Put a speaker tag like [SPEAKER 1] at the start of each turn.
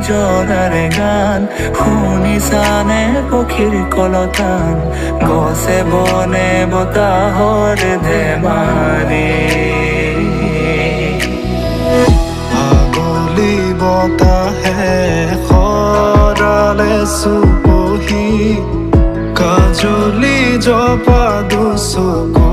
[SPEAKER 1] জৰাৰে গান শুনিছানে পক্ষীৰ কলতান গছে বনে বতাহৰ ধেমালি
[SPEAKER 2] আগলি বতাহে সৰালে চুপহি কাজলি জপা দুচকু